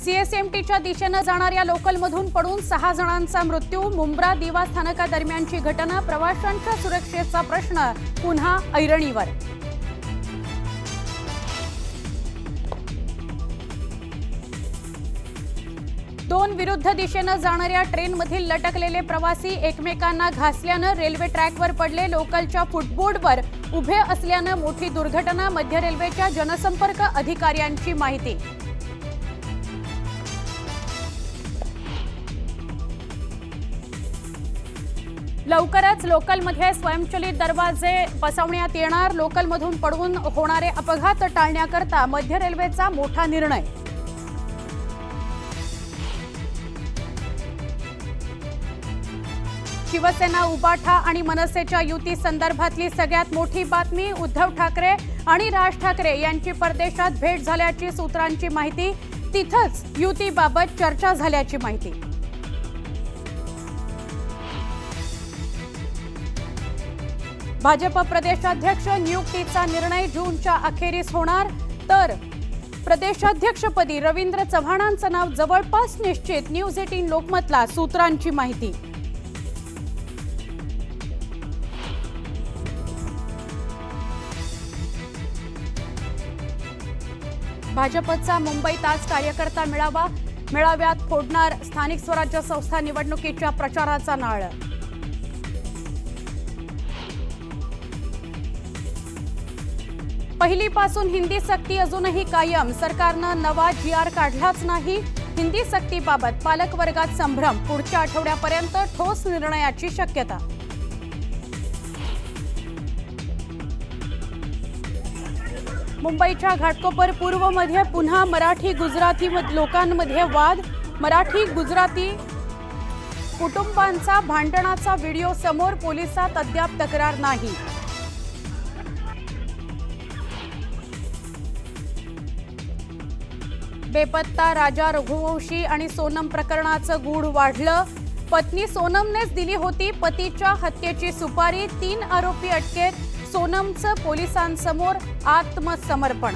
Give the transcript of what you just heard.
सीएसएमटीच्या दिशेने जाणाऱ्या लोकलमधून पडून 6 जणांचा मृत्यू। मुंब्रा दिवा स्थानकादरम्यानची घटना। प्रवाशांच्या सुरक्षेचा प्रश्न पुन्हा ऐरणीवर। दोन विरुद्ध दिशेने जाणाऱ्या ट्रेनमधील लटकलेले प्रवासी एकमेकांना घासल्याने रेल्वे ट्रॅकवर पडले। लोकलच्या फुटबोर्डवर उभे असल्याने मोठी दुर्घटना। मध्य रेल्वेच्या जनसंपर्क अधिकाऱ्यांची माहिती। लवकरच लोकलमध्ये स्वयंचलित दरवाजे बसवण्यात येणार। लोकलमधून पडून होणारे अपघात टाळण्याकरता मध्य रेल्वेचा मोठा निर्णय। शिवसेना, उबाठा आणि मनसेच्या युती संदर्भातली सगळ्यात मोठी बातमी। उद्धव ठाकरे आणि राज ठाकरे यांची परदेशात भेट झाल्याची सूत्रांची माहिती। तिथंच युतीबाबत चर्चा झाल्याची माहिती। भाजप प्रदेशाध्यक्ष नियुक्तीचा निर्णय जूनच्या अखेरीस होणार, तर प्रदेशाध्यक्षपदी रवींद्र चव्हाणांचं नाव जवळपास निश्चित। न्यूज 18 लोकमतला सूत्रांची माहिती। भाजपचा मुंबईत आज कार्यकर्ता मेळावा। मेळाव्यात फोडणार स्थानिक स्वराज्य संस्था निवडणुकीच्या प्रचाराचा नाळ। पहिलीपासून हिंदी सक्ती अजूनही कायम। सरकारनं नवा GR काढलाच नाही। हिंदी सक्तीबाबत पालक वर्गात संभ्रम। पुढच्या आठवड्यापर्यंत ठोस निर्णयाची शक्यता। मुंबईच्या घाटकोपर पूर्वमध्ये पुन्हा मराठी गुजराती लोकांमध्ये वाद। मराठी गुजराती कुटुंबांचा भांडणाचा व्हिडिओ समोर। पोलिसात अद्याप तक्रार नाही। बेपत्ता राजा रघुवंशी आणि सोनम प्रकरणाचं गूढ वाढलं। पत्नी सोनमनेच दिली होती पतीच्या हत्येची सुपारी। 3 आरोपी अटकेत। सोनमचं पोलिसांसमोर आत्मसमर्पण।